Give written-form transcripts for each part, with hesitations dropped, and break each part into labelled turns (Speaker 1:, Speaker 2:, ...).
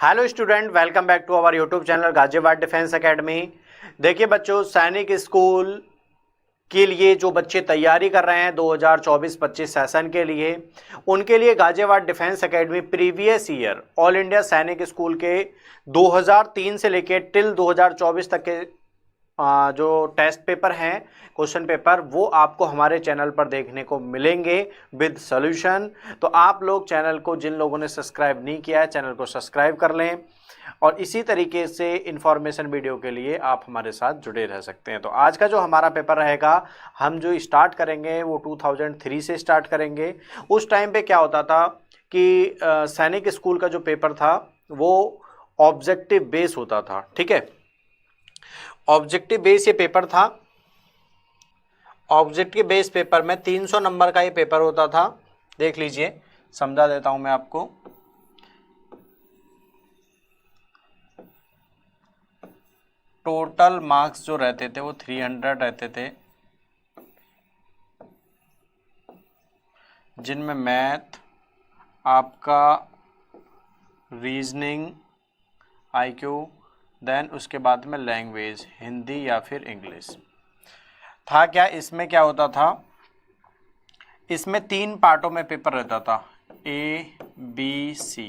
Speaker 1: Hello student, welcome back to our YouTube channel Ghaziabad defence academy. देखिए बच्चों, सैनिक school के लिए जो बच्चे तैयारी कर रहे हैं 2024-25 सेशन के लिए, उनके लिए Ghaziabad defence academy previous year all India सैनिक स्कूल के 2003 से लेकर टिल 2024 तक के जो टेस्ट पेपर हैं, क्वेश्चन पेपर, वो आपको हमारे चैनल पर देखने को मिलेंगे विद सॉल्यूशन। तो आप लोग चैनल को, जिन लोगों ने सब्सक्राइब नहीं किया है, चैनल को सब्सक्राइब कर लें और इसी तरीके से इंफॉर्मेशन वीडियो के लिए आप हमारे साथ जुड़े रह सकते हैं। तो आज का जो हमारा पेपर रहेगा, हम जो स्टार्ट करेंगे वो 2003 से स्टार्ट करेंगे। उस टाइम पे क्या होता था कि सैनिक स्कूल का जो पेपर था वो ऑब्जेक्टिव बेस होता था। ठीक है, ऑब्जेक्टिव बेस ये पेपर था। ऑब्जेक्टिव बेस पेपर में 300 नंबर का ये पेपर होता था। देख लीजिए, समझा देता हूं मैं आपको। टोटल मार्क्स जो रहते थे वो 300 रहते थे, जिनमें मैथ, आपका रीजनिंग, आईक्यू, देन उसके बाद में लैंग्वेज, हिंदी या फिर इंग्लिश था। क्या इसमें क्या होता था, इसमें 3 पार्टों में पेपर रहता था, A B C.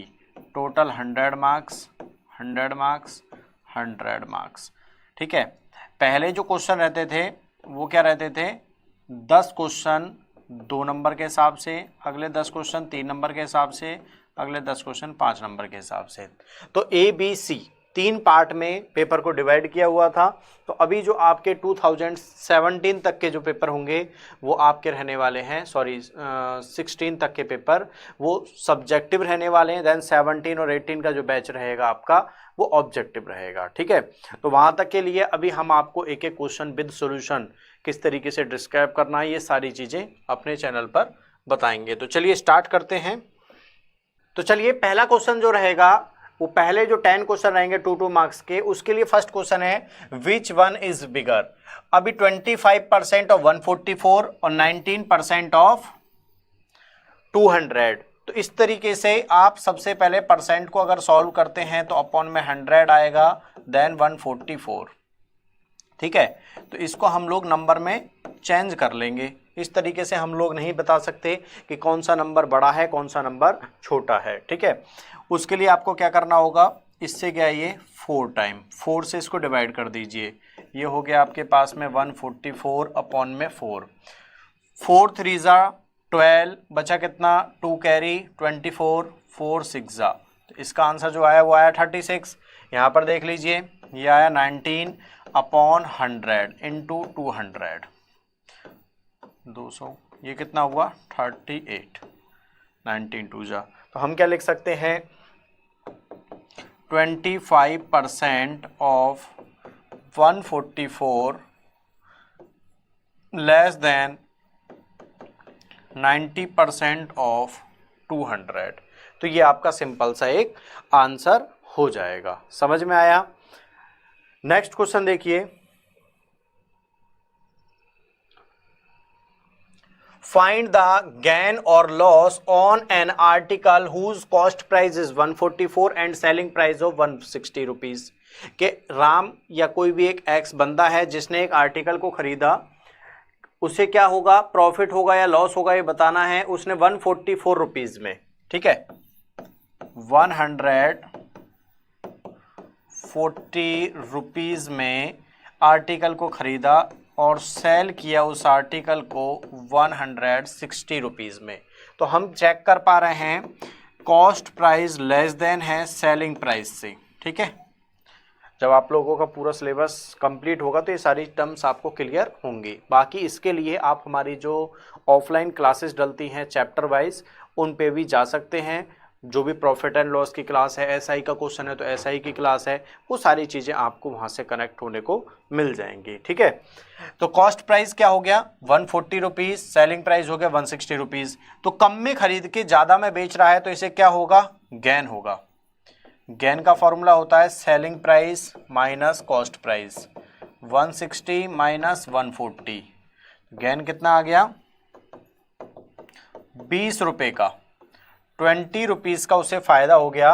Speaker 1: Total 100 marks, 100 marks, 100 marks. ठीक है, पहले जो क्वेश्चन रहते थे वो क्या रहते थे, 10 क्वेश्चन 2 नंबर के हिसाब से, अगले 10 क्वेश्चन 3 नंबर के हिसाब से, अगले 10 क्वेश्चन 5 नंबर के हिसाब से। तो ए बी सी 3 पार्ट में पेपर को डिवाइड किया हुआ था। तो अभी जो आपके 2017 तक के जो पेपर होंगे वो आपके रहने वाले हैं, 16 तक के पेपर वो सब्जेक्टिव रहने वाले हैं। देन 17 और 18 का जो बैच रहेगा आपका वो ऑब्जेक्टिव रहेगा। ठीक है, तो वहाँ तक के लिए अभी हम आपको एक एक क्वेश्चन विद सॉल्यूशन किस तरीके से डिस्क्राइब करना है, ये सारी चीज़ें अपने चैनल पर बताएंगे। तो चलिए स्टार्ट करते हैं। तो चलिए, पहला क्वेश्चन जो रहेगा वो पहले जो 10 क्वेश्चन रहेंगे 2 मार्क्स के, उसके लिए फर्स्ट क्वेश्चन है विच वन इज बिगर। अभी 25% ऑफ 144 और 19% ऑफ 200। तो इस तरीके से आप सबसे पहले परसेंट को अगर सॉल्व करते हैं तो अपॉन में 100 आएगा, देन 144। ठीक है, तो इसको हम लोग नंबर में चेंज कर लेंगे। इस तरीके से हम लोग नहीं बता सकते कि कौन सा नंबर बड़ा है कौन सा नंबर छोटा है। ठीक है, उसके लिए आपको क्या करना होगा, इससे क्या है, ये 4 टाइम 4 से इसको डिवाइड कर दीजिए। ये हो गया आपके पास में 144 अपॉन में 4, 4 3 जा 12, बचा कितना, 2 कैरी 24, 4 6 जा। तो इसका आंसर जो आया वो आया 36। यहाँ पर देख लीजिए, ये आया 19 अपॉन 100 इंटू 200, 200, ये कितना हुआ 38, 19 2 जा। तो हम क्या लिख सकते हैं, 25% ऑफ 144 लेस देन 90% ऑफ 200। तो ये आपका सिंपल सा एक आंसर हो जाएगा। समझ में आया? नेक्स्ट क्वेश्चन देखिए, फाइंड द गेन और loss on an article whose cost price is 144 and selling price of 160 rupees. के राम या कोई भी एक एक्स बंदा है जिसने एक आर्टिकल को खरीदा, उसे क्या होगा, प्रॉफिट होगा या लॉस होगा, ये बताना है। उसने 144 रुपीज में, ठीक है, 140 रुपीज में आर्टिकल को खरीदा और सेल किया उस आर्टिकल को 160 रुपीज में। तो हम चेक कर पा रहे हैं कॉस्ट प्राइस लेस देन है सेलिंग प्राइस से। ठीक है, जब आप लोगों का पूरा सिलेबस कंप्लीट होगा तो ये सारी टर्म्स आपको क्लियर होंगी। बाकी इसके लिए आप हमारी जो ऑफलाइन क्लासेस डलती हैं चैप्टर वाइज, उन पे भी जा सकते हैं। जो भी प्रॉफिट एंड लॉस की क्लास है, एसआई का क्वेश्चन है तो एसआई की क्लास है, वो सारी चीज़ें आपको वहाँ से कनेक्ट होने को मिल जाएंगी। ठीक है, तो कॉस्ट प्राइस क्या हो गया 140 रुपीज़, सेलिंग प्राइस हो गया 160 रुपीज़। तो कम में खरीद के ज़्यादा में बेच रहा है तो इसे क्या होगा, गेन होगा। गेन का फॉर्मूला होता है selling price minus cost price, 160 minus 140। Gain कितना आ गया, 20 रुपये का, 20 रुपीज़ का उसे फ़ायदा हो गया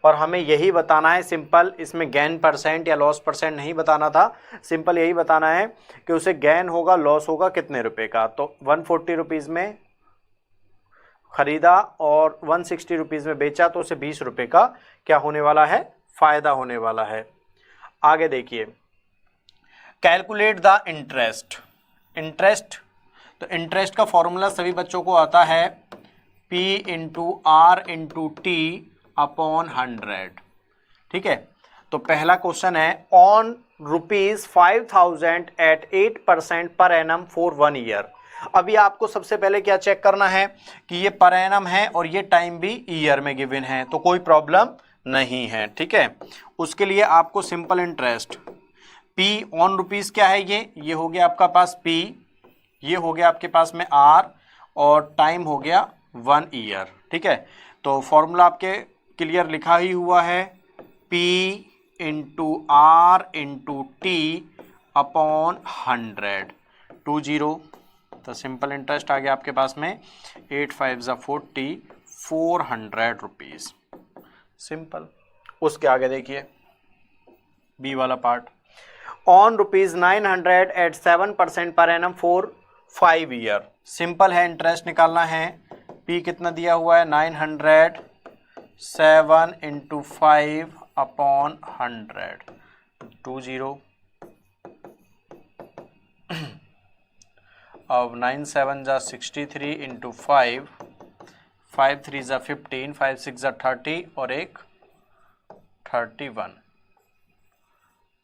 Speaker 1: और हमें यही बताना है सिंपल, इसमें गेन परसेंट या लॉस परसेंट नहीं बताना था, सिंपल यही बताना है कि उसे गेन होगा लॉस होगा कितने रुपए का। तो 140 रुपीज़ में खरीदा और 160 रुपीज़ में बेचा तो उसे 20 रुपये का क्या होने वाला है, फायदा होने वाला है। आगे देखिए, कैलकुलेट द इंटरेस्ट। इंटरेस्ट, तो इंटरेस्ट का फॉर्मूला सभी बच्चों को आता है P into R into T upon 100। ठीक है, तो पहला क्वेश्चन है ऑन ₹5,000 एट 8% पर एनम फॉर 1 ईयर। अभी आपको सबसे पहले क्या चेक करना है कि ये पर एनम है और ये टाइम भी ईयर में गिवन है, तो कोई प्रॉब्लम नहीं है। ठीक है, उसके लिए आपको simple interest P on rupees क्या है, ये हो गया आपका पास P, ये हो गया आपके पास में R और टाइम हो गया 1 ईयर। ठीक है, तो फॉर्मूला आपके क्लियर लिखा ही हुआ है P into R into T upon 100 20। तो सिंपल इंटरेस्ट आ गया आपके पास में 8 5 ज़ा 40 400 रुपीज़, सिंपल। उसके आगे देखिए बी वाला part, on ₹900 at 7% per annum for 5 year. Simple है, इंटरेस्ट निकालना है। P कितना दिया हुआ है 900, 7 इंटू 5 अपॉन 100 20। अब 9 7 ज़ा 63 इंटू 5, 5 3 ज़ा 15, 5 6 ज़ा 30 और एक 31।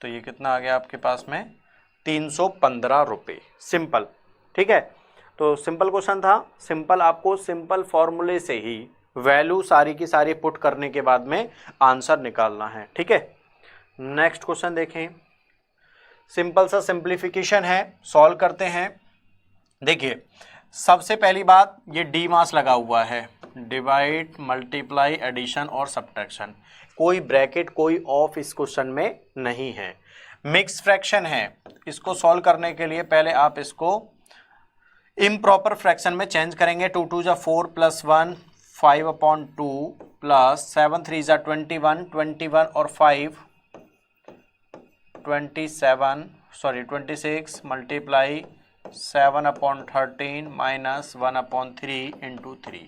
Speaker 1: तो ये कितना आ गया आपके पास में 315 रुपये, सिंपल। ठीक है, तो सिंपल क्वेश्चन था, सिंपल आपको सिंपल फॉर्मूले से ही वैल्यू सारी की सारी पुट करने के बाद में आंसर निकालना है। ठीक है, नेक्स्ट क्वेश्चन देखें, सिंपल सा सिंप्लीफिकेशन है, सॉल्व करते हैं। देखिए सबसे पहली बात, ये डी मास लगा हुआ है, डिवाइड मल्टीप्लाई एडिशन और सब्ट्रैक्शन, कोई ब्रैकेट कोई ऑफ इस क्वेश्चन में नहीं है। मिक्स फ्रैक्शन है, इसको सॉल्व करने के लिए पहले आप इसको इम्प्रॉपर फ्रैक्शन में चेंज करेंगे। 2 2 ज़ा 4 प्लस 1 5 अपॉन 2 प्लस 7 3 ज़ा 21 21 और 5 26 multiply 7 upon 13 minus 1 upon 3 into 3।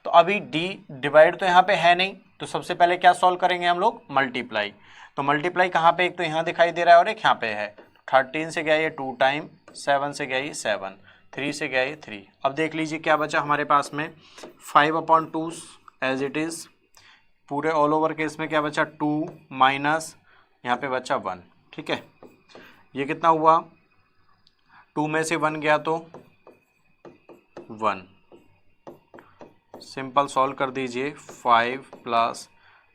Speaker 1: तो अभी डी डिवाइड तो यहाँ पे है नहीं, तो सबसे पहले क्या सॉल्व करेंगे हम लोग, मल्टीप्लाई। तो मल्टीप्लाई कहाँ पे, एक तो यहाँ दिखाई दे रहा है और एक यहाँ पे है। 13 से गया ये 2 टाइम, 7 से गया ये 7, 3 से गया ये 3। अब देख लीजिए क्या बचा हमारे पास में, 5 अपॉन 2 एज इट इज़, पूरे ऑल ओवर केस में क्या बचा 2 माइनस यहाँ पे बचा 1। ठीक है, ये कितना हुआ, 2 में से 1 गया तो 1, सिंपल सॉल्व कर दीजिए। 5 प्लस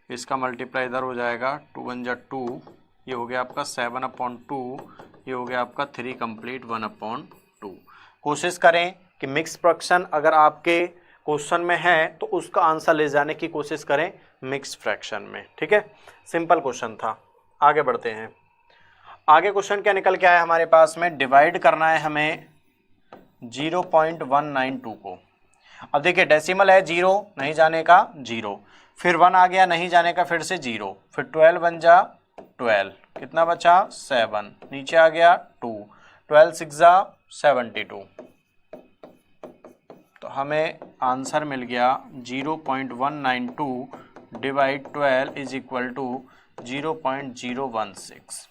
Speaker 1: इसका मल्टीप्लाई इधर हो जाएगा, 2 1 जा 2, ये हो गया आपका 7 अपॉन 2, ये हो गया आपका 3 कंप्लीट 1 अपॉन 2। कोशिश करें कि मिक्स फ्रैक्शन अगर आपके क्वेश्चन में है तो उसका आंसर ले जाने की कोशिश करें मिक्स फ्रैक्शन में। ठीक है, सिंपल क्वेश्चन था। आगे बढ़ते हैं, आगे क्वेश्चन क्या निकल के आया हमारे पास में, डिवाइड करना है हमें 0.192 को। अब देखिए डेसिमल है, 0 नहीं जाने का 0, फिर 1 आ गया नहीं जाने का फिर से 0, फिर 12 बन जा 12, कितना बचा 7, नीचे आ गया 2, 12 6 जा 72। तो हमें आंसर मिल गया 0.192 डिवाइड 12 इज इक्वल टू 0.016।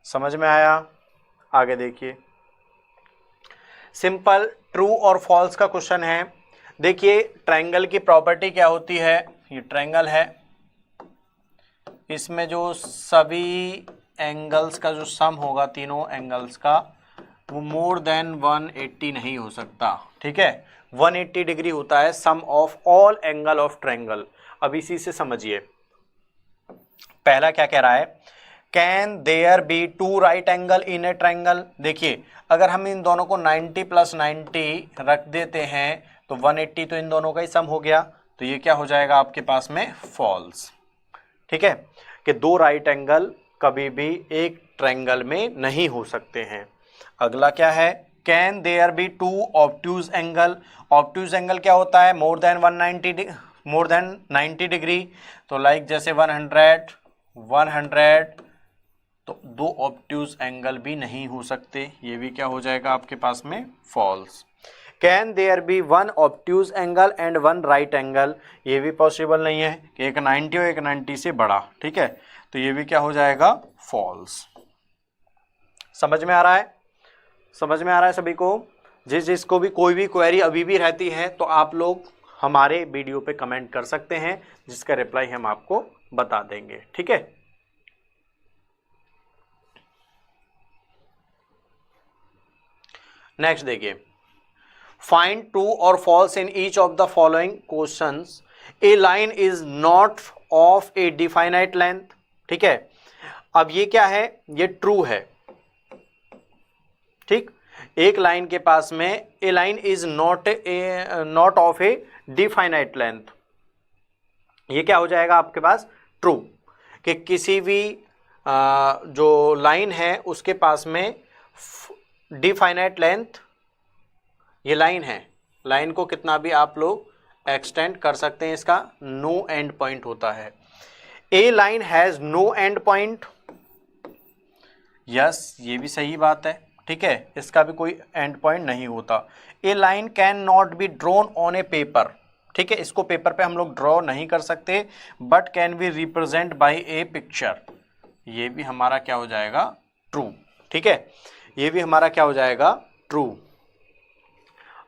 Speaker 1: समझ में आया? आगे देखिए, सिंपल ट्रू और फॉल्स का क्वेश्चन है। देखिए ट्रायंगल की प्रॉपर्टी क्या होती है, ये ट्रायंगल है, इसमें जो सभी एंगल्स का जो सम होगा तीनों एंगल्स का वो मोर देन 180 नहीं हो सकता। ठीक है, 180 डिग्री होता है sum of all angle of triangle. अब इसी से समझिए, पहला क्या कह रहा है, can there be two right angle in a triangle. देखिए अगर हम इन दोनों को 90 + 90 रख देते हैं तो 180 तो इन दोनों का ही सम हो गया, तो ये क्या हो जाएगा आपके पास में फॉल्स। ठीक है, कि दो राइट एंगल कभी भी एक ट्रायंगल में नहीं हो सकते हैं। अगला क्या है, can there be two obtuse angle. Obtuse angle क्या होता है, more than more than 90 degree, तो लाइक जैसे 100 तो दो ऑब्ट्यूज एंगल भी नहीं हो सकते, ये भी क्या हो जाएगा आपके पास में false. Can there be one obtuse angle and one right angle, ये भी पॉसिबल नहीं है कि एक 90 और एक 90 से बड़ा, ठीक है, तो ये भी क्या हो जाएगा फॉल्स। समझ में आ रहा है? समझ में आ रहा है सभी को? जिसको भी कोई भी क्वेरी अभी भी रहती है तो आप लोग हमारे वीडियो पे कमेंट कर सकते हैं, जिसका रिप्लाई हम आपको बता देंगे, ठीक है। नेक्स्ट देखिए, फाइंड ट्रू और falls in each of the following questions. A line is not of a definite length, ठीक है। अब ये क्या है, ये ट्रू है, ठीक। एक लाइन के पास में a line is not of a definite length, ये क्या हो जाएगा आपके पास ट्रू, कि किसी भी जो लाइन है उसके पास में डिफाइनाइट लेंथ, ये लाइन है, लाइन को कितना भी आप लोग एक्सटेंड कर सकते हैं, इसका नो एंड पॉइंट होता है। A line has no end point, yes ये भी सही बात है, ठीक है, इसका भी कोई एंड पॉइंट नहीं होता। A line can not be drawn on a paper, ठीक है, इसको पेपर पे हम लोग ड्रॉ नहीं कर सकते, but can be represent by A picture, ये भी हमारा क्या हो जाएगा ट्रू, ठीक है, ये भी हमारा क्या हो जाएगा ट्रू।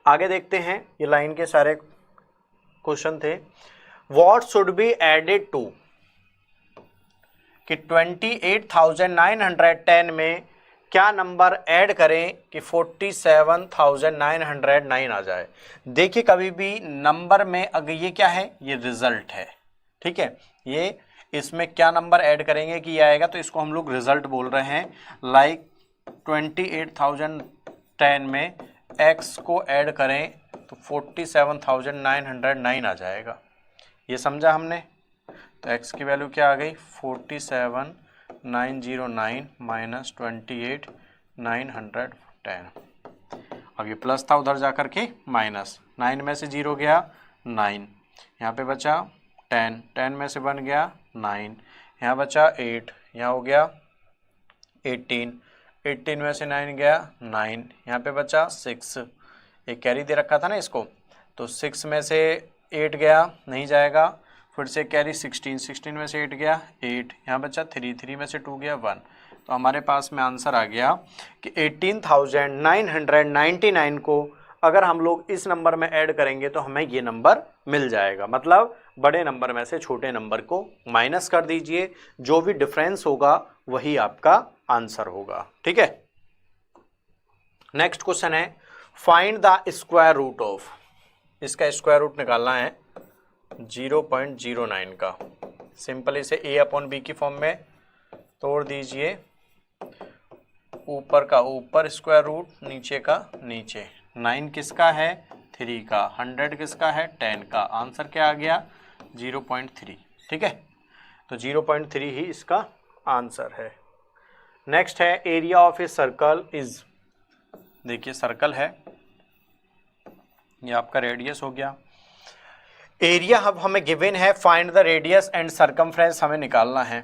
Speaker 1: आगे देखते हैं, ये लाइन के सारे क्वेश्चन थे। What should be added to, कि 28,910 में क्या नंबर ऐड करें कि 47,909 आ जाए। देखिए कभी भी नंबर में अगर ये क्या है, ये रिजल्ट है, ठीक है, ये इसमें क्या नंबर ऐड करेंगे कि ये आएगा, तो इसको हम लोग रिजल्ट बोल रहे हैं। लाइक 28,010 में x को ऐड करें तो 47,909 आ जाएगा, ये समझा हमने। तो x की वैल्यू क्या आ गई 47,909 माइनस 28,910। अब ये प्लस था उधर जा करके माइनस, 9 में से 0 गया 9, यहाँ पे बचा 10, 10 में से 1 गया 9, यहाँ बचा 8, यहाँ हो गया 18, 18 में से 9 गया 9, यहाँ पे बचा 6, एक कैरी दे रखा था ना इसको, तो 6 में से 8 गया नहीं जाएगा, फिर से कैरी 16, 16 में से 8 गया 8, यहाँ बचा 3, 3 में से 2 गया 1, तो हमारे पास में आंसर आ गया कि 18,999 को अगर हम लोग इस नंबर में ऐड करेंगे तो हमें ये नंबर मिल जाएगा। मतलब बड़े नंबर में से छोटे नंबर को माइनस कर दीजिए, जो भी डिफरेंस होगा वही आपका आंसर होगा, ठीक है। नेक्स्ट क्वेश्चन है, find the square root of, इसका स्क्वायर रूट निकालना है 0.09 का। सिंपल इसे a/b की फॉर्म में तोड़ दीजिए, ऊपर का ऊपर स्क्वायर रूट, नीचे का नीचे। 9 किसका है 3 का, 100 किसका है 10 का, आंसर क्या आ गया 0.3, ठीक है, तो 0.3 ही इसका आंसर है। नेक्स्ट है, area of a circle is, देखिए सर्कल है, ये आपका रेडियस हो गया। एरिया अब हमें गिवन है, find the radius and circumference हमें निकालना है।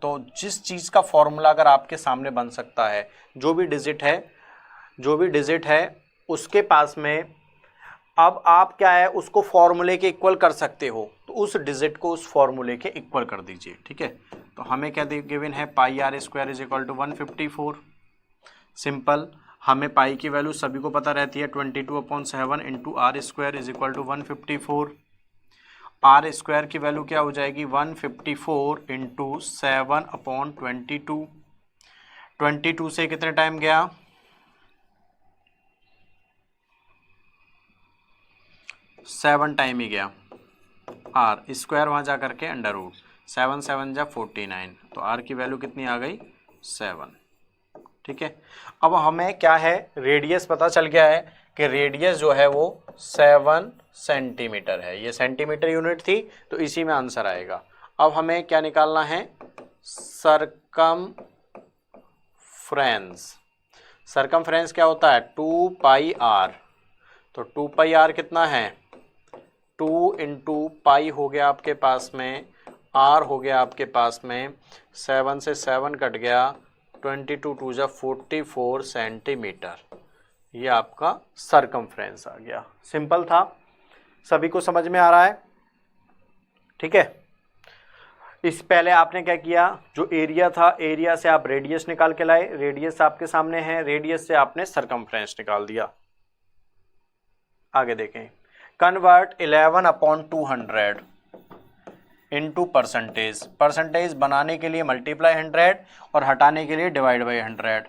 Speaker 1: तो जिस चीज़ का फॉर्मूला अगर आपके सामने बन सकता है, जो भी डिजिट है उसके पास में, अब आप क्या है उसको फॉर्मूले के इक्वल कर सकते हो, तो उस डिजिट को उस फॉर्मूले के इक्वल कर दीजिए, ठीक है। तो हमें क्या गिवन है, πr² = 154। सिंपल, हमें पाई की वैल्यू सभी को पता रहती है, 22/7 इंटू r² = 154। r² की वैल्यू क्या हो जाएगी 154 इंटू 7/22। 22 से कितने टाइम गया 7 टाइम ही गया, r स्क्वायर वहाँ जा करके अंडर रूट, 7 7 जा 49, तो r की वैल्यू कितनी आ गई 7, ठीक है। अब हमें क्या है, रेडियस पता चल गया है कि रेडियस जो है वो 7 सेंटीमीटर है, ये सेंटीमीटर यूनिट थी तो इसी में आंसर आएगा। अब हमें क्या निकालना है, सरकमफ्रेंस। सरकमफ्रेंस क्या होता है 2πr, तो 2πr कितना है 2 इंटू पाई हो गया आपके पास में, r हो गया आपके पास में, 7 से 7 कट गया, 22 2 जा 44 सेंटीमीटर। ये आपका सरकमफ्रेंस आ गया। सिंपल था, सभी को समझ में आ रहा है? ठीक है। इस पहले आपने क्या किया, जो एरिया था, एरिया से आप रेडियस निकाल के लाए, रेडियस आपके सामने है, रेडियस से आपने सरकमफ्रेंस निकाल दिया। आगे देखें, कन्वर्ट 11/200 इनटू परसेंटेज। परसेंटेज बनाने के लिए मल्टीप्लाई 100 और हटाने के लिए डिवाइड बाई 100।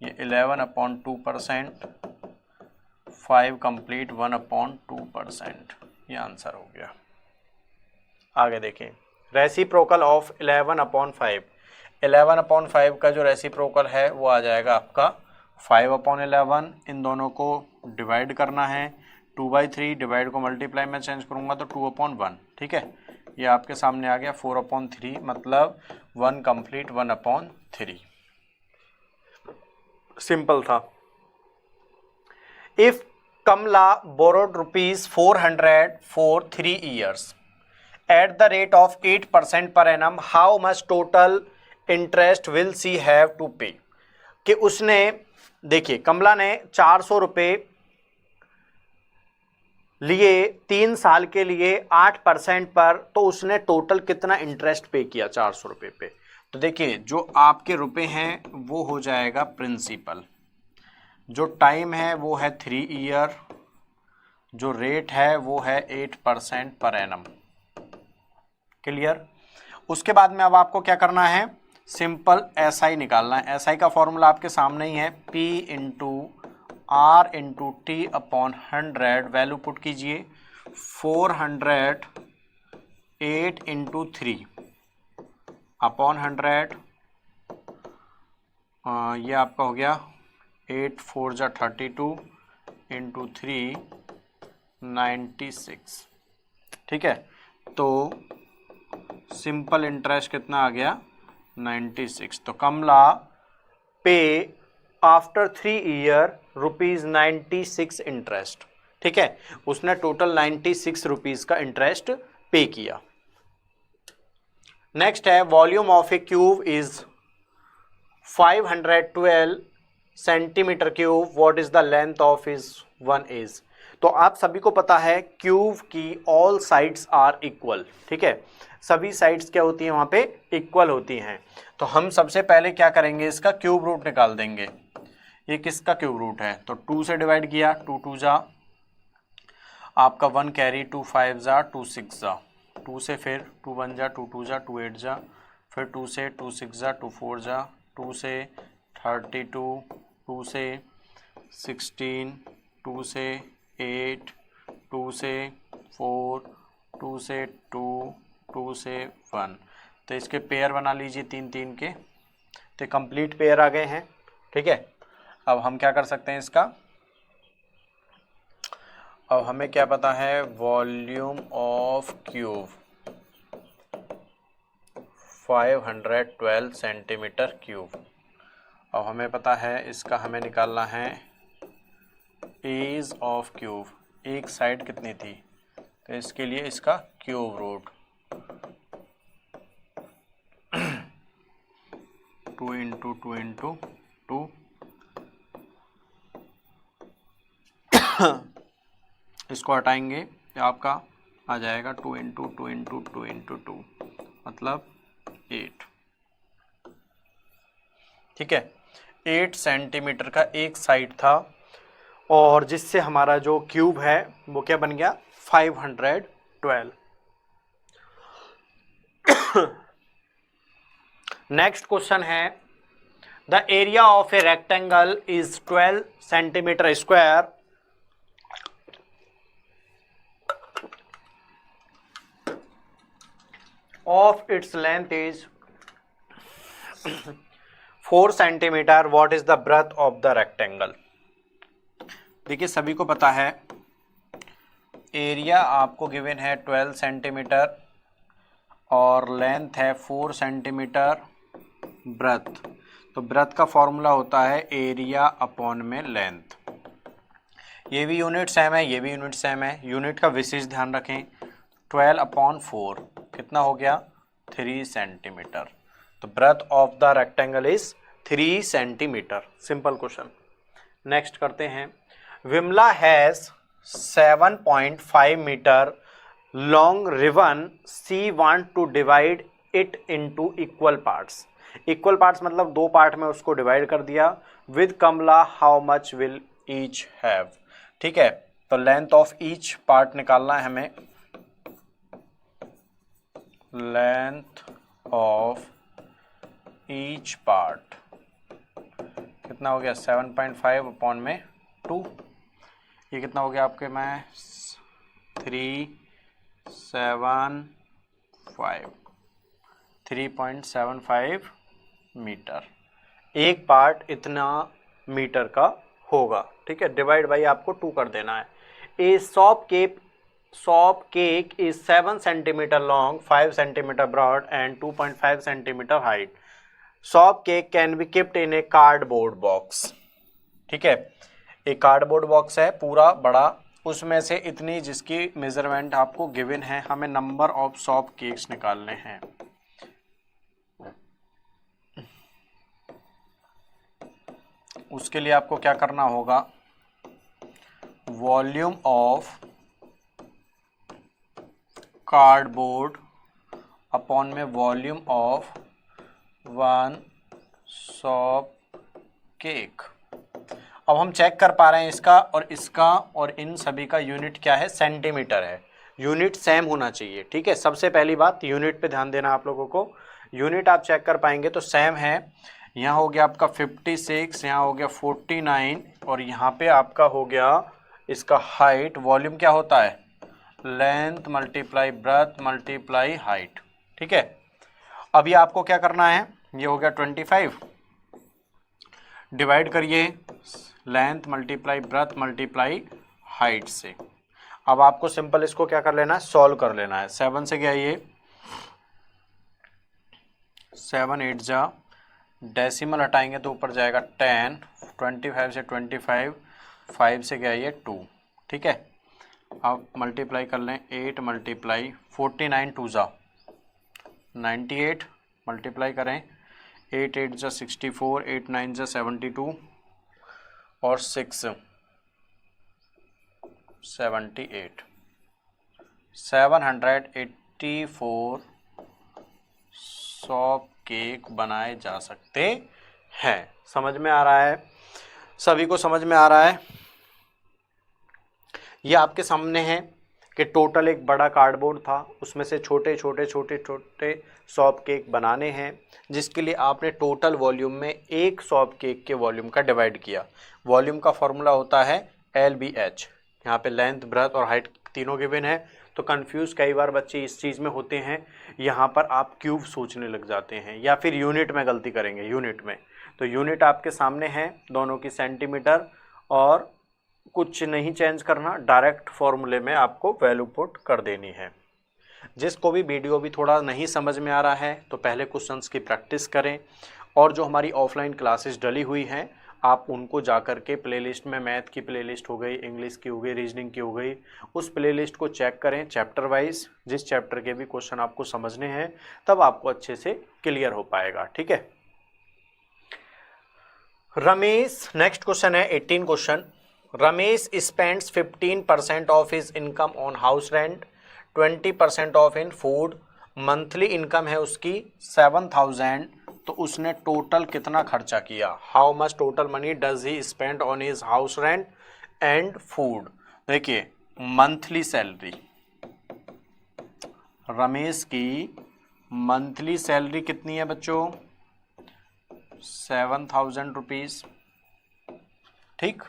Speaker 1: ये 11/2%, 5 कंप्लीट 1/2%, ये आंसर हो गया। आगे देखें, रेसिप्रोकल ऑफ 11/5। 11/5 का जो रेसिप्रोकल है वो आ जाएगा आपका 5/11। इन दोनों को डिवाइड करना है, 2/3 डिवाइड को मल्टीप्लाई में चेंज करूंगा तो 2/1। ठीक है, ये आपके सामने आ गया 4/3, मतलब 1 कंप्लीट 1/3। सिंपल था। If Kamala borrowed ₹400 for 3 years at the rate of 8% per annum, how much total interest will she have to pay? कि उसने, देखिए कमला ने 400 रुपये लिए 3 साल के लिए 8% पर, तो उसने टोटल कितना इंटरेस्ट पे किया 400 रुपये पे? तो देखिए, जो आपके रुपए हैं वो हो जाएगा प्रिंसिपल, जो टाइम है वो है 3 ईयर, जो रेट है वो है 8% पर एनम। क्लियर? उसके बाद में अब आपको क्या करना है, सिंपल एसआई निकालना है। एसआई का फॉर्मूला आपके सामने ही है, P into R into T upon 100। Value put कीजिए, 400 8 इंटू 3 अपॉन 100। ये आपका हो गया 8 4 जा 32 इंटू 3 96। ठीक है, तो सिंपल इंटरेस्ट कितना आ गया 96। तो कमला पे आफ्टर 3 ईयर ₹96 इंटरेस्ट। ठीक है, उसने टोटल 96 रुपीज का इंटरेस्ट पे किया। नेक्स्ट है, volume of A cube is 512 centimetre cube, what is the length of is 1 is. तो आप सभी को पता है क्यूब की ऑल साइड्स आर इक्वल। ठीक है, सभी साइड्स क्या होती हैं वहां पे, इक्वल होती हैं। तो हम सबसे पहले क्या करेंगे, इसका क्यूब रूट निकाल देंगे। ये किसका क्यूब रूट है, तो 2 से डिवाइड किया, 2 2 जा आपका 1 कैरी, 2 5 जा 2 6 जा, 2 से फिर 2 1 जा 2 2 जा 2 8 जा, फिर 2 से 2 6 जा 2 4 जा, 2 से 32, 2 से 16, 2 से 8, 2 से 4, 2 से 2, 2 से 1। तो इसके पेयर बना लीजिए 3 3 के, तो कंप्लीट पेयर आ गए हैं। ठीक है, अब हम क्या कर सकते हैं इसका, अब हमें क्या पता है, volume of cube 512 centimetre cube. अब हमें पता है इसका हमें निकालना है एज ऑफ क्यूब, एक साइड कितनी थी, तो इसके लिए इसका क्यूब रूट 2 इंटू 2 इंटू 2। इसको हटाएंगे तो आपका आ जाएगा 2 इंटू 2 इंटू 2 इंटू 2, मतलब 8। ठीक है, 8 सेंटीमीटर का एक साइड था, और जिससे हमारा जो क्यूब है वो क्या बन गया 512। नेक्स्ट क्वेश्चन है, the area of a rectangle is 12 centimetre square, of its length is 4 centimetre, what is the breadth of the rectangle. देखिए सभी को पता है एरिया आपको गिवन है 12 सेंटीमीटर और लेंथ है 4 सेंटीमीटर ब्रेथ। तो ब्रेथ का फॉर्मूला होता है एरिया अपॉन में लेंथ। ये भी यूनिट सेम है, ये भी यूनिट सेम है। यूनिट का विशेष ध्यान रखें। 12/4 कितना हो गया? 3 सेंटीमीटर। तो breadth of the rectangle is 3 centimetre. Simple question. Next करते हैं। Vimla has 7.5 metre long ribbon, she want to divide it into equal parts. Equal parts मतलब 2 पार्ट में उसको डिवाइड कर दिया। With Kamla how much will each have. ठीक है, तो लेंथ ऑफ ईच पार्ट निकालना है हमें। लेंथ ऑफ ईच पार्ट कितना हो गया? 7.5 अपॉन में 2। ये कितना हो गया आपके में? 3.75 मीटर। एक पार्ट इतना मीटर का होगा। ठीक है, डिवाइड बाई आपको 2 कर देना है। A soap cake is 7 centimetre long, 5 centimetre broad and 2.5 centimetre height. Soap cake can be keeped in a cardboard box. ठीक है, एक कार्डबोर्ड बॉक्स है पूरा बड़ा, उसमें से इतनी जिसकी मेजरमेंट आपको गिवन है। हमें नंबर ऑफ सॉप केक्स निकालने हैं। उसके लिए आपको क्या करना होगा? वॉल्यूम ऑफ कार्डबोर्ड अपॉन में वॉल्यूम ऑफ 1 सॉप केक। अब हम चेक कर पा रहे हैं इसका और इसका, और इन सभी का यूनिट क्या है? सेंटीमीटर है। यूनिट सेम होना चाहिए। ठीक है, सबसे पहली बात यूनिट पे ध्यान देना आप लोगों को। यूनिट आप चेक कर पाएंगे तो सेम है। यहाँ हो गया आपका 56, यहाँ हो गया 49, और यहाँ पे आपका हो गया इसका हाइट। वॉल्यूम क्या होता है? Length multiply breath multiply height. ठीक है, अभी आपको क्या करना है? ये हो गया 25, डिवाइड करिए length multiply breath multiply height से। अब आपको सिंपल इसको क्या कर लेना है? सॉल्व कर लेना है। 7 से गया ये 7 8 जा, डेसिमल हटाएंगे तो ऊपर जाएगा 10, 25 से 25, 5 से गया ये 2। ठीक है, अब मल्टीप्लाई कर लें। 8 मल्टीप्लाई 49 2 जा 98, मल्टीप्लाई करें 8 8 जा 64, 8 9 जा 72 और 6 78, 784 सॉप केक बनाए जा सकते हैं। समझ में आ रहा है? सभी को समझ में आ रहा है? ये आपके सामने है कि टोटल एक बड़ा कार्डबोर्ड था, उसमें से छोटे छोटे छोटे छोटे सॉप केक बनाने हैं, जिसके लिए आपने टोटल वॉल्यूम में एक सॉप केक के वॉल्यूम का डिवाइड किया। वॉल्यूम का फॉर्मूला होता है LBH। यहाँ पे लेंथ ब्रेथ और हाइट तीनों गिवन है, तो कंफ्यूज कई बार बच्चे इस चीज़ में होते हैं। यहाँ पर आप क्यूब सोचने लग जाते हैं या फिर यूनिट में गलती करेंगे। यूनिट में तो यूनिट आपके सामने है दोनों की, सेंटीमीटर, और कुछ नहीं चेंज करना, डायरेक्ट फॉर्मूले में आपको वैल्यू पुट कर देनी है। जिसको भी वीडियो भी थोड़ा नहीं समझ में आ रहा है तो पहले क्वेश्चंस की प्रैक्टिस करें, और जो हमारी ऑफलाइन क्लासेस डली हुई हैं आप उनको जा कर के प्लेलिस्ट में, मैथ की प्लेलिस्ट हो गई, इंग्लिश की हो गई, रीजनिंग की हो गई, उस प्लेलिस्ट को चेक करें चैप्टर वाइज। जिस चैप्टर के भी क्वेश्चन आपको समझने हैं तब आपको अच्छे से क्लियर हो पाएगा। ठीक है, रमेश, नेक्स्ट क्वेश्चन है 18 question. Ramesh spends 15% of his income on house rent, 20% of in food. Monthly income है उसकी 7000, तो उसने टोटल कितना खर्चा किया? How much total money does he spend on his house rent and food. देखिए, मंथली सैलरी, रमेश की मंथली सैलरी कितनी है बच्चों? 7000 रुपीज़। ठीक,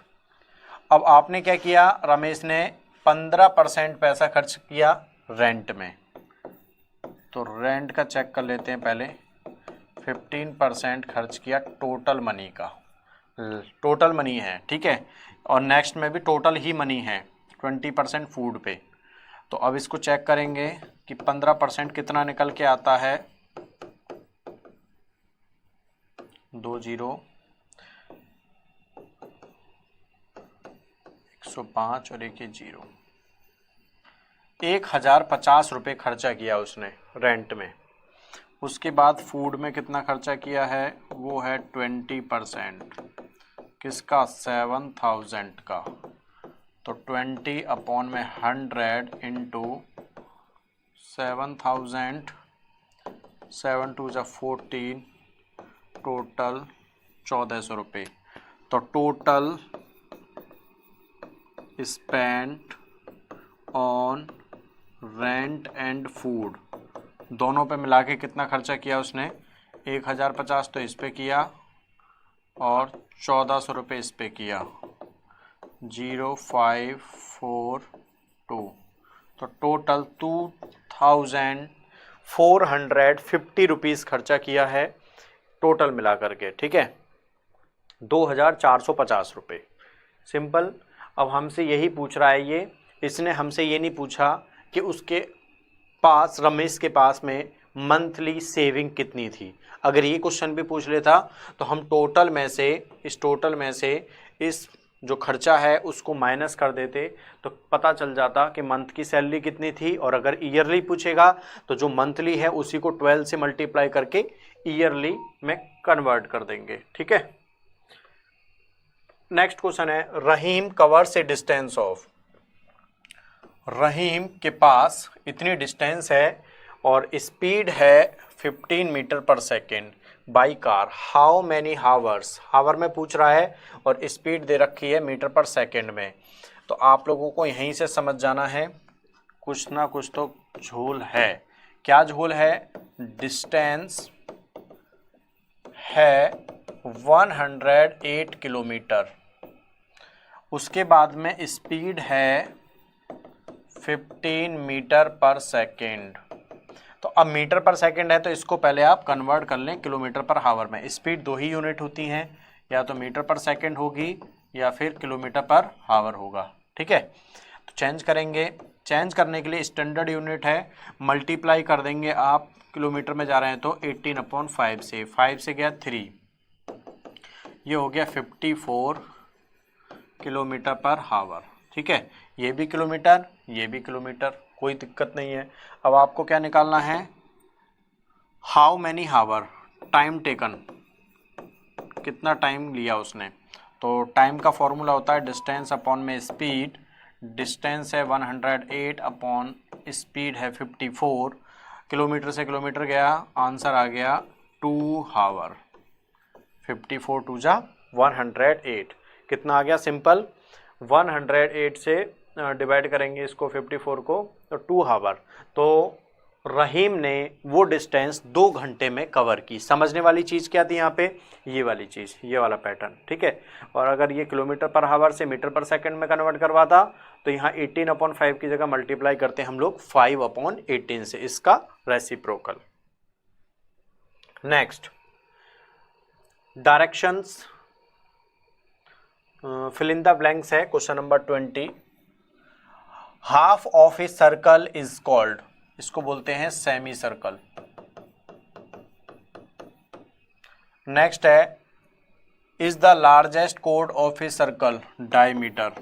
Speaker 1: अब आपने क्या किया? रमेश ने 15% पैसा खर्च किया रेंट में, तो रेंट का चेक कर लेते हैं पहले। 15% खर्च किया टोटल मनी का, टोटल मनी है। ठीक है, और नेक्स्ट में भी टोटल ही मनी है, 20% फूड पे। तो अब इसको चेक करेंगे कि 15% कितना निकल के आता है। 2 0 105 और एक ये 0। 1050 रुपये खर्चा किया उसने रेंट में। उसके बाद फूड में कितना खर्चा किया है, वो है 20%। किसका, 7000 का। तो 20 अपॉन में 100 इंटू 7000, 7 2 जा 14, टोटल 1400 रुपये। तो total spent on rent and food दोनों पे मिला के कितना खर्चा किया उसने, 1050 तो इस पे किया और 1400 रुपये इस पे किया, 0542। तो टोटल 2450 रुपीज़ खर्चा किया है टोटल मिला करके, ठीक है, 2450 रुपये। सिंपल। अब हमसे यही पूछ रहा है ये, इसने हमसे ये नहीं पूछा कि उसके पास, रमेश के पास में मंथली सेविंग कितनी थी। अगर ये क्वेश्चन भी पूछ लेता तो हम टोटल में से, इस टोटल में से इस जो खर्चा है उसको माइनस कर देते तो पता चल जाता कि मंथ की सैलरी कितनी थी। और अगर ईयरली पूछेगा तो जो मंथली है उसी को 12 से मल्टीप्लाई करके ईयरली में कन्वर्ट कर देंगे, ठीक है। नेक्स्ट क्वेश्चन है, रहीम कवर्स ए डिस्टेंस ऑफ। रहीम के पास इतनी डिस्टेंस है और स्पीड है 15 metre per second by car, how many hours. Hour में पूछ रहा है और स्पीड दे रखी है मीटर पर सेकेंड में। तो आप लोगों को यहीं से समझ जाना है कुछ ना कुछ तो झोल है। क्या झोल है, डिस्टेंस है 108 किलोमीटर, उसके बाद में स्पीड है 15 मीटर पर सेकेंड। तो अब मीटर पर सेकेंड है तो इसको पहले आप कन्वर्ट कर लें किलोमीटर पर हावर में। स्पीड दो ही यूनिट होती हैं, या तो मीटर पर सेकेंड होगी या फिर किलोमीटर पर हावर होगा, ठीक है। तो चेंज करेंगे, चेंज करने के लिए स्टैंडर्ड यूनिट है, मल्टीप्लाई कर देंगे आप, किलोमीटर में जा रहे हैं तो 18/5 से, 5 से गया 3, ये हो गया 54 किलोमीटर पर हावर, ठीक है। ये भी किलोमीटर, ये भी किलोमीटर, कोई दिक्कत नहीं है। अब आपको क्या निकालना है, how many hour, time taken, कितना टाइम लिया उसने। तो टाइम का फॉर्मूला होता है डिस्टेंस अपॉन में स्पीड। डिस्टेंस है 108 अपॉन स्पीड है 54, किलोमीटर से किलोमीटर गया, आंसर आ गया 2 हावर। 54 2 जा 108, कितना आ गया, सिंपल 108 से डिवाइड करेंगे इसको 54 को तो 2 हावर। तो रहीम ने वो डिस्टेंस 2 घंटे में कवर की। समझने वाली चीज़ क्या थी यहाँ पे, ये वाली चीज़, ये वाला पैटर्न, ठीक है। और अगर ये किलोमीटर पर हावर से मीटर पर सेकंड में कन्वर्ट करवाता तो यहाँ 18/5 की जगह मल्टीप्लाई करते हम लोग 5/18 से, इसका reciprocal. Next, directions fill in the blanks है question number 20। Half of a circle is called, इसको बोलते हैं सेमी सर्कल। नेक्स्ट है, is the largest code of a circle diameter.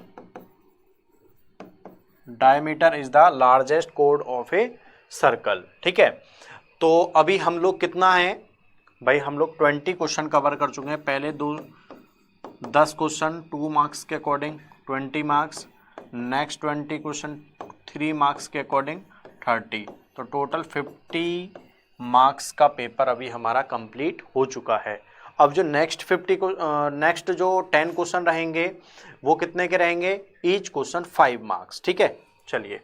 Speaker 1: Diameter is the largest code of a circle, ठीक है। तो अभी हम लोग कितना है भाई, हम लोग 20 क्वेश्चन कवर कर चुके हैं। पहले 10 क्वेश्चन 2 मार्क्स के according 20 marks, next 20 question 3 marks के अकॉर्डिंग 30, तो टोटल 50 मार्क्स का पेपर अभी हमारा कंप्लीट हो चुका है। अब जो नेक्स्ट 10 क्वेश्चन रहेंगे वो कितने के रहेंगे, ईच क्वेश्चन 5 मार्क्स, ठीक है। चलिए,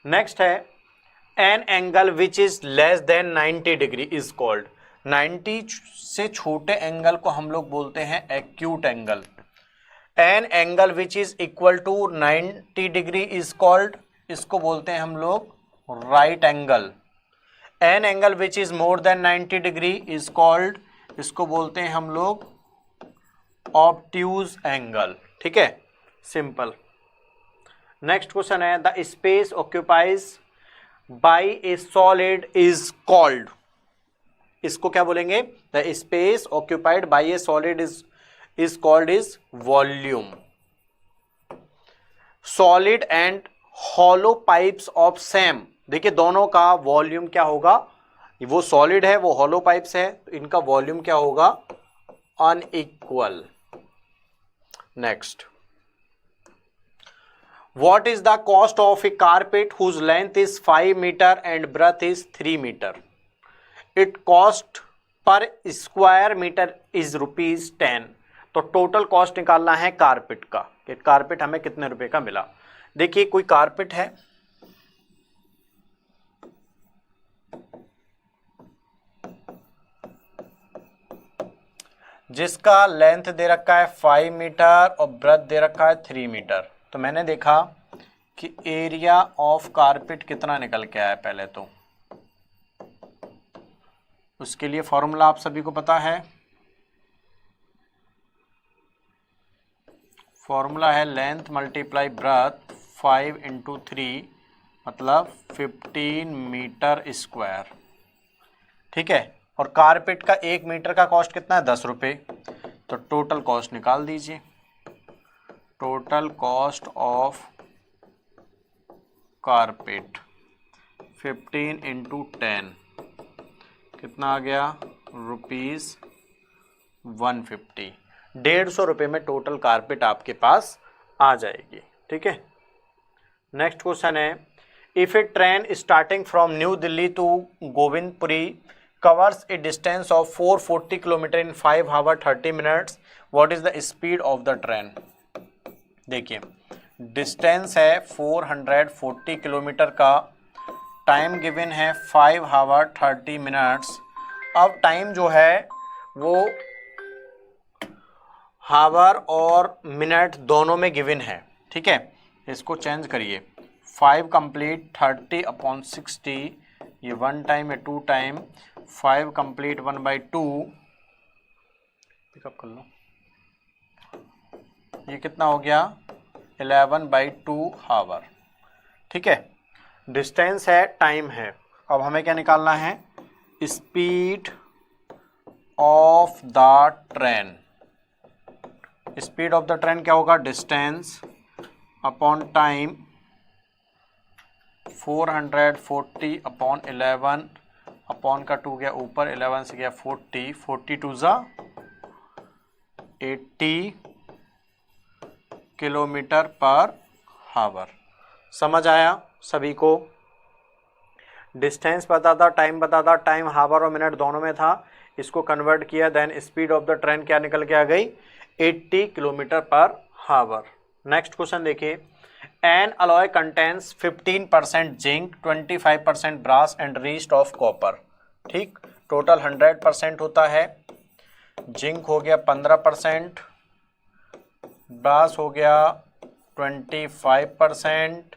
Speaker 1: नेक्स्ट है, an angle which is less than 90 degree is called. 90 से छोटे एंगल को हम लोग बोलते हैं acute angle. An angle which is equal to 90 degree is called, इसको बोलते हैं हम लोग right angle. An angle which is more than 90 degree is called, इसको बोलते हैं हम लोग ऑब्ट्यूज एंगल, ठीक है, सिंपल। नेक्स्ट क्वेश्चन है, the space occupies by A solid is called, इसको क्या बोलेंगे? The space occupied by A solid is called is volume. Solid and hollow pipes of same, देखिए दोनों का वॉल्यूम क्या होगा? वो सॉलिड है, वो हॉलो पाइप्स है, तो इनका वॉल्यूम क्या होगा? Unequal. Next, what is the cost of a carpet whose length is 5 meter and breadth is 3 meter? It cost per square meter is rupees 10। तो टोटल कॉस्ट निकालना है कारपेट का, कि कारपेट हमें कितने रुपए का मिला। देखिए कोई कारपेट है, जिसका लेंथ दे रखा है 5 मीटर और ब्रेथ दे रखा है 3 मीटर। तो मैंने देखा कि एरिया ऑफ कारपेट कितना निकल के आया। पहले तो उसके लिए फॉर्मूला आप सभी को पता है, फॉर्मूला है लेंथ मल्टीप्लाई ब्रेथ 5 इंटू 3 मतलब 15 मीटर स्क्वायर। ठीक है, और कारपेट का 1 मीटर का कॉस्ट कितना है? 10 रुपये। तो टोटल कॉस्ट निकाल दीजिए। Total cost of carpet 15 into 10 कितना आ गया? रुपीज़ 150। 150 रुपये में टोटल कारपेट आपके पास आ जाएगी। ठीक है, नेक्स्ट क्वेश्चन है, if a train starting from New Delhi to Govindpuri covers a distance of 440 kilometre in 5 hour 30 minutes, what is the speed of the train? देखिए डिस्टेंस है 440 किलोमीटर का, टाइम गिवन है 5 आवर 30 मिनट्स। अब टाइम जो है वो हावर और मिनट दोनों में गिवन है। ठीक है, इसको चेंज करिए, 5 कंप्लीट 30 अपॉन 60, ये 1 टाइम है 2 टाइम, 5 कंप्लीट 1/2 पिकअप कर लो, ये कितना हो गया? 11/2 हावर। ठीक है, डिस्टेंस है, टाइम है। अब हमें क्या निकालना है? Speed of the train. Speed of the train क्या होगा? Distance upon time 440 upon 11 upon का 2 गया ऊपर, 11 से गया 40, 42 ज़ा 80 किलोमीटर पर हावर। समझ आया सभी को? डिस्टेंस बता था, टाइम बता था, टाइम हावर और मिनट दोनों में था, इसको कन्वर्ट किया, then speed of the train क्या निकल के आ गई? 80 kilometre per hour. Next question देखिए, an alloy contains 15% zinc, 25% brass and rest of copper. ठीक, टोटल 100% होता है। जिंक हो गया 15%, ब्रास हो गया 25%,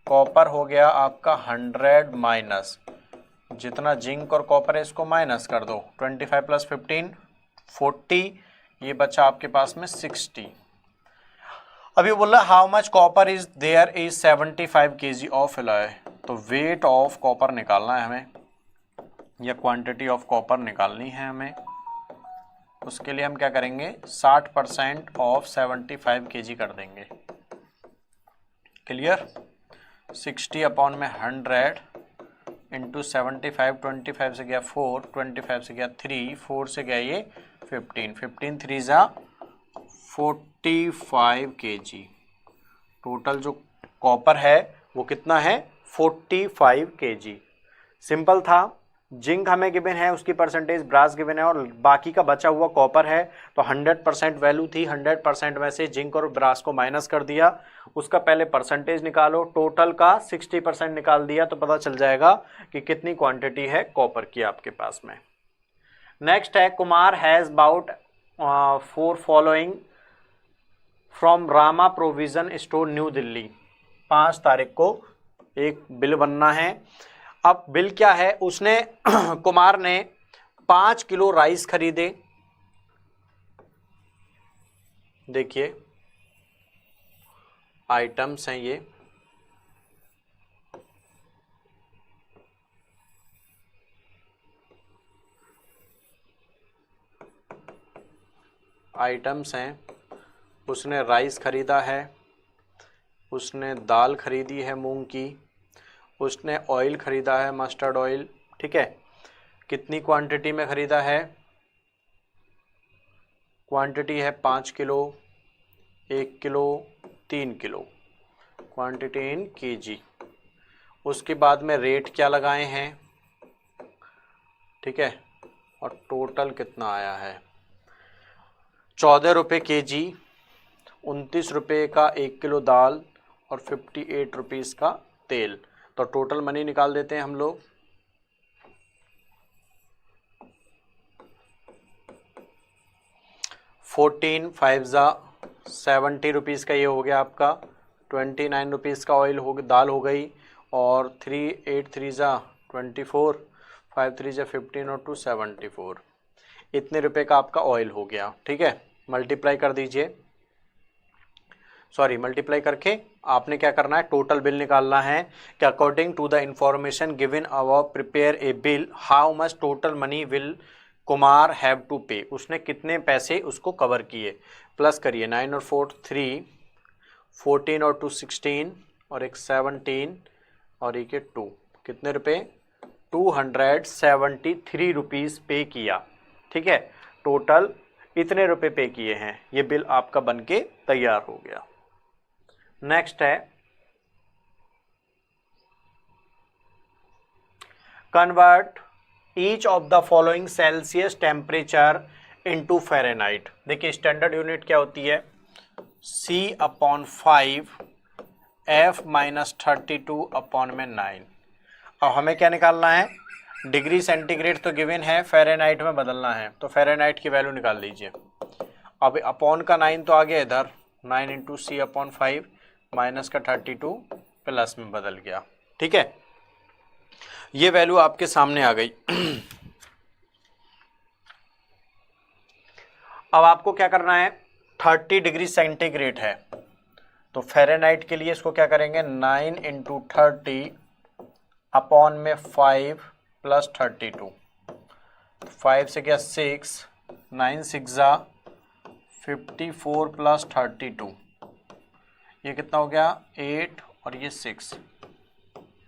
Speaker 1: कॉपर हो गया आपका 100 माइनस, जितना जिंक और कॉपर है इसको माइनस कर दो, 25 प्लस 15 40, ये बचा आपके पास में 60। अभी बोला how much copper is there is 75 kg of alloy. तो वेट ऑफ कॉपर निकालना है हमें, या क्वांटिटी ऑफ कॉपर निकालनी है हमें। उसके लिए हम क्या करेंगे? 60% ऑफ 75 kg कर देंगे। क्लियर? 60 अपॉन में 100 इंटू 75, 25 से गया 4, 25 से गया 3, 4 से गया ये 15, 15 3 ज़ा 45 kg। टोटल जो कॉपर है वो कितना है? 45 kg। सिंपल था। जिंक हमें गिवन है, उसकी परसेंटेज, ब्रास गिवन है, और बाकी का बचा हुआ कॉपर है। तो 100% वैल्यू थी, 100% में से जिंक और ब्रास को माइनस कर दिया, उसका पहले परसेंटेज निकालो, टोटल का 60% निकाल दिया, तो पता चल जाएगा कि कितनी क्वांटिटी है कॉपर की आपके पास में। नेक्स्ट है, Kumar has bought 4 following from Rama provision store New Delhi. 5 तारीख को एक बिल बनना है। अब बिल क्या है? उसने कुमार ने 5 किलो राइस खरीदे। देखिए आइटम्स हैं ये, आइटम्स हैं, उसने राइस ख़रीदा है, उसने दाल ख़रीदी है मूंग की, उसने ऑयल ख़रीदा है मस्टर्ड ऑयल, ठीक है। कितनी क्वांटिटी में ख़रीदा है? क्वांटिटी है 5 kilo, 1 kilo, 3 kilo, quantity in KG. उसके बाद में रेट क्या लगाए हैं, ठीक है, और टोटल कितना आया है? 14 रुपये केजी, 29 रुपये का 1 किलो दाल और 58 रुपीज़ का तेल। तो टोटल मनी निकाल देते हैं हम लोग। फोर्टीन 70 रुपीज़ का ये हो गया आपका, 29 रुपीज़ का ऑयल हो दाल हो गई, और 3 8 3 24, 5 3 15 और 2 74, इतने रुपए का आपका ऑयल हो गया, ठीक है। मल्टीप्लाई कर दीजिए, सॉरी मल्टीप्लाई करके आपने क्या करना है, टोटल बिल निकालना है कि according to the information given above prepare a bill, how much total money will Kumar have to pay, उसने कितने पैसे उसको कवर किए। प्लस करिए, 9 और 4 3, 14 और 2 16, और एक 17 और एक 2, कितने रुपए? 273 रुपीज़ पे किया, ठीक है। टोटल इतने रुपए पे किए हैं, ये बिल आपका बनके तैयार हो गया। नेक्स्ट है convert each of the following Celsius temperature into Fahrenheit. देखिए स्टैंडर्ड यूनिट क्या होती है, C/5 F-32/9। अब हमें क्या निकालना है, डिग्री सेंटीग्रेड तो गिवन है, फ़ारेनहाइट में बदलना है, तो फ़ारेनहाइट की वैल्यू निकाल लीजिए। अब अपॉन का 9 तो आ गया इधर, 9 इंटू C/5 माइनस का 32 प्लस में बदल गया, ठीक है। ये वैल्यू आपके सामने आ गई। अब आपको क्या करना है, 30 डिग्री सेंटीग्रेड है, तो फ़ारेनहाइट के लिए इसको क्या करेंगे, 9 इंटू 30 अपॉन में 5 प्लस 32, 5 से क्या 6, 9 6 54 प्लस 32, ये कितना हो गया 8 और ये 6,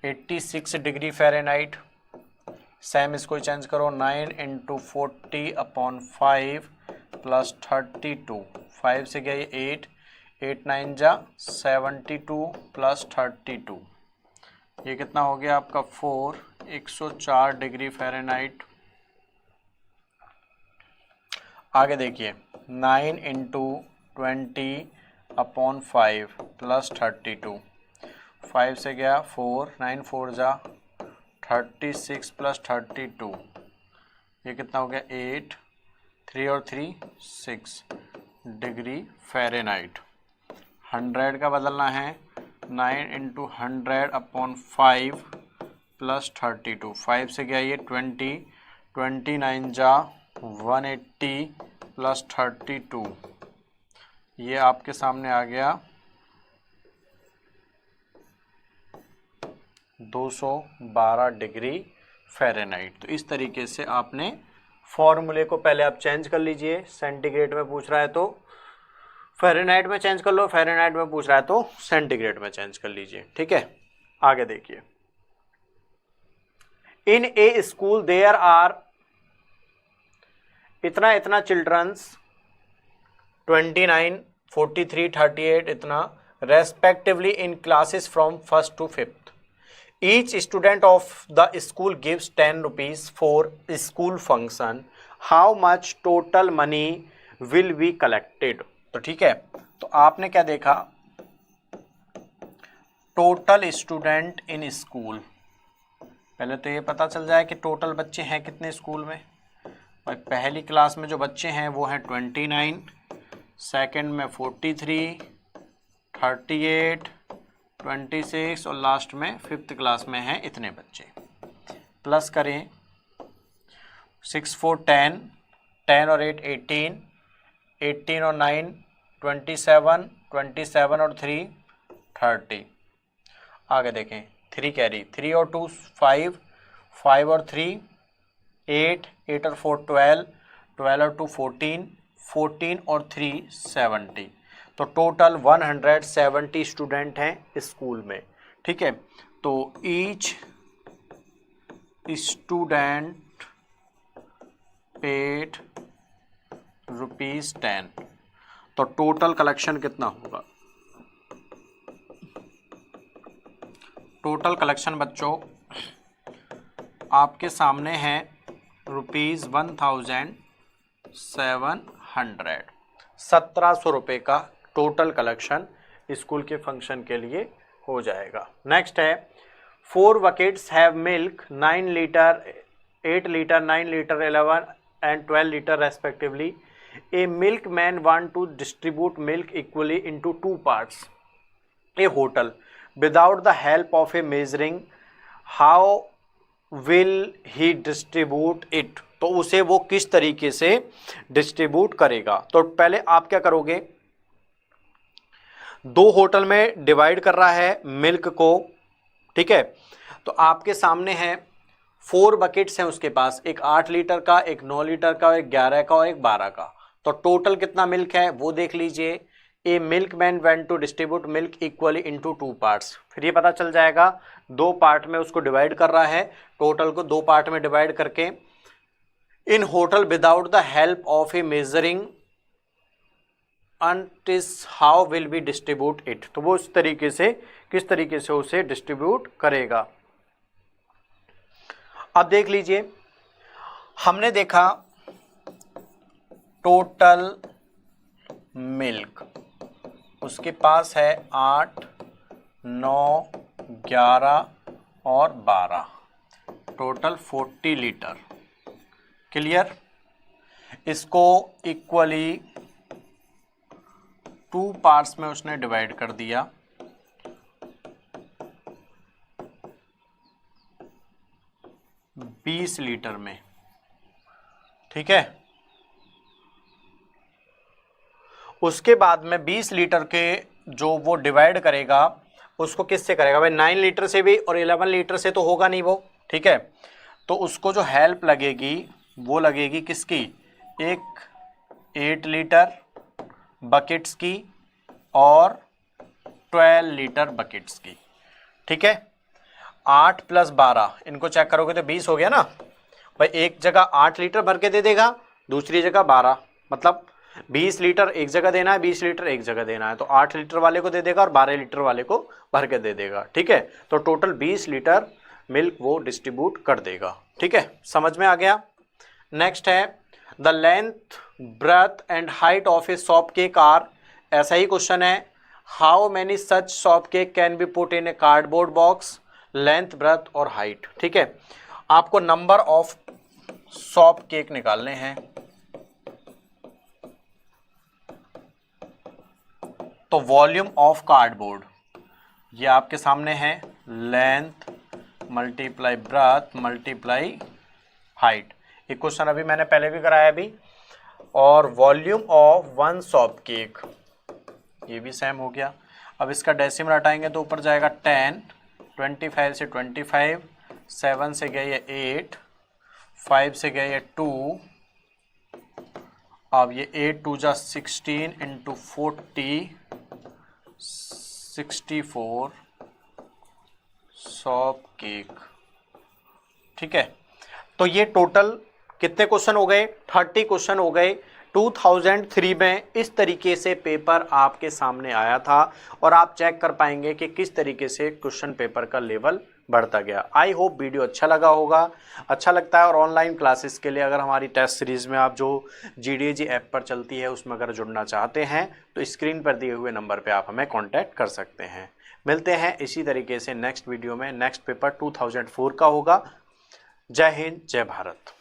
Speaker 1: 86 डिग्री फ़ारेनहाइट। सेम इसको चेंज करो, 9 इंटू 40 अपॉन 5 प्लस 32, 5 से गया ये 8, 8 9 72 प्लस 32, ये कितना हो गया आपका 4, 104 डिग्री फ़ारेनहाइट। आगे देखिए, 9 इंटू 20 अपॉन 5 प्लस 32, 5 से गया 4, 9 4 36 प्लस 32, ये कितना हो गया 8, 3 और 3 6 डिग्री फ़ारेनहाइट। 100 का बदलना है, 9 इंटू 100 अपॉन 5 प्लस 32, 5 से गया ये 20, 29 180 प्लस 32, ये आपके सामने आ गया 212 डिग्री फ़ारेनहाइट। तो इस तरीके से आपने फॉर्मूले को पहले आप चेंज कर लीजिए, सेंटीग्रेड में पूछ रहा है तो फ़ारेनहाइट में चेंज कर लो, फ़ारेनहाइट में पूछ रहा है तो सेंटीग्रेड में चेंज कर लीजिए, ठीक है। आगे देखिए, इन ए स्कूल देयर आर इतना इतना चिल्ड्रंस, 29 43 38 इतना respectively in classes from 1st to 5th। Each student of the school gives 10 rupees for school function, how much total money will be collected. तो ठीक है, तो आपने क्या देखा, टोटल स्टूडेंट इन स्कूल, पहले तो ये पता चल जाए कि टोटल बच्चे हैं कितने स्कूल में। भाई पहली क्लास में जो बच्चे हैं वो हैं 29, सेकंड में 43, 38, 26 और लास्ट में 5th क्लास में हैं इतने बच्चे। प्लस करें 6 4 10, 10 और 8 18, 18 और 9 27, 27 और 3 30। आगे देखें 3 कैरी, 3 और 2 5, 5 और 3 8, 8 और 4 12, 12 और 2 14, 14 और 3 70, तो टोटल 170 स्टूडेंट हैं स्कूल में। ठीक है, तो ईच स्टूडेंट पेड ₹10, तो टोटल कलेक्शन कितना होगा? टोटल कलेक्शन बच्चों आपके सामने है ₹1700, 1700 रुपये का टोटल कलेक्शन स्कूल के फंक्शन के लिए हो जाएगा। नेक्स्ट है 4 buckets have milk 9 litre, 8 litre, 9 litre, 11 and 12 litre respectively. A milkman want to distribute milk equally into 2 parts. A hotel without the help of a measuring, how will he distribute it? तो उसे वो किस तरीके से distribute करेगा? तो पहले आप क्या करोगे, 2 होटल में डिवाइड कर रहा है मिल्क को। ठीक है, तो आपके सामने है 4 बकेट्स हैं उसके पास, एक 8 लीटर का, एक 9 लीटर का, एक 11 का और एक 12 का। तो टोटल कितना मिल्क है वो देख लीजिए। A milkman went to distribute milk equally into 2 parts. फिर ये पता चल जाएगा 2 पार्ट में उसको डिवाइड कर रहा है, टोटल को 2 पार्ट में डिवाइड करके। In hotel without the help of a measuring units how will be distribute it? तो वो इस तरीके से किस तरीके से उसे डिस्ट्रीब्यूट करेगा। अब देख लीजिए, हमने देखा टोटल मिल्क उसके पास है 8, 9, 11 और 12, टोटल 40 लीटर। क्लियर? इसको इक्वली 2 पार्ट्स में उसने डिवाइड कर दिया। $20 लीटर में। ठीक है, उसके बाद में 20 लीटर के जो वो डिवाइड करेगा उसको किससे करेगा भाई? 9 लीटर से भी और 11 लीटर से तो होगा नहीं वो। ठीक है, तो उसको जो हेल्प लगेगी वो लगेगी किसकी? एक 8 लीटर बकेट्स की और 12 लीटर बकेट्स की। ठीक है, 8 + 12 इनको चेक करोगे तो 20 हो गया ना भाई। एक जगह 8 लीटर भर के दे देगा, दूसरी जगह 12, मतलब 20 लीटर एक जगह देना है, 20 लीटर एक जगह देना है। तो 8 लीटर वाले को दे देगा और 12 लीटर वाले को भर के दे देगा। ठीक है, तो टोटल 20 लीटर मिल्क वो डिस्ट्रीब्यूट कर देगा। ठीक है, समझ में आ गया। नेक्स्ट है the length, breadth and height of a soap cake are. ऐसा ही क्वेश्चन है, how many such soap cake can be put in a cardboard box? Length, breadth और हाइट। ठीक है, आपको नंबर ऑफ सॉप केक निकालने हैं। तो वॉल्यूम ऑफ कार्डबोर्ड ये आपके सामने है, length multiply breath multiply height. एक क्वेश्चन अभी मैंने पहले भी कराया अभी। और वॉल्यूम ऑफ 1 सॉप केक ये भी सेम हो गया। अब इसका डेसिमल हटाएंगे तो ऊपर जाएगा 10, 25 से 25, 7 से गया ये 8, 5 से गया ये 2, अब ये 8 2 जा 16 इंटू 40, 64 सॉप केक। ठीक है, तो ये टोटल कितने क्वेश्चन हो गए? 30 क्वेश्चन हो गए। 2003 में इस तरीके से पेपर आपके सामने आया था और आप चेक कर पाएंगे कि किस तरीके से क्वेश्चन पेपर का लेवल बढ़ता गया। आई होप वीडियो अच्छा लगा होगा। अच्छा लगता है और ऑनलाइन क्लासेस के लिए अगर हमारी टेस्ट सीरीज़ में आप जो GDAG ऐप पर चलती है उसमें अगर जुड़ना चाहते हैं तो स्क्रीन पर दिए हुए नंबर पर आप हमें कॉन्टैक्ट कर सकते हैं। मिलते हैं इसी तरीके से नेक्स्ट वीडियो में। नेक्स्ट पेपर 2004 का होगा। जय हिंद, जय भारत।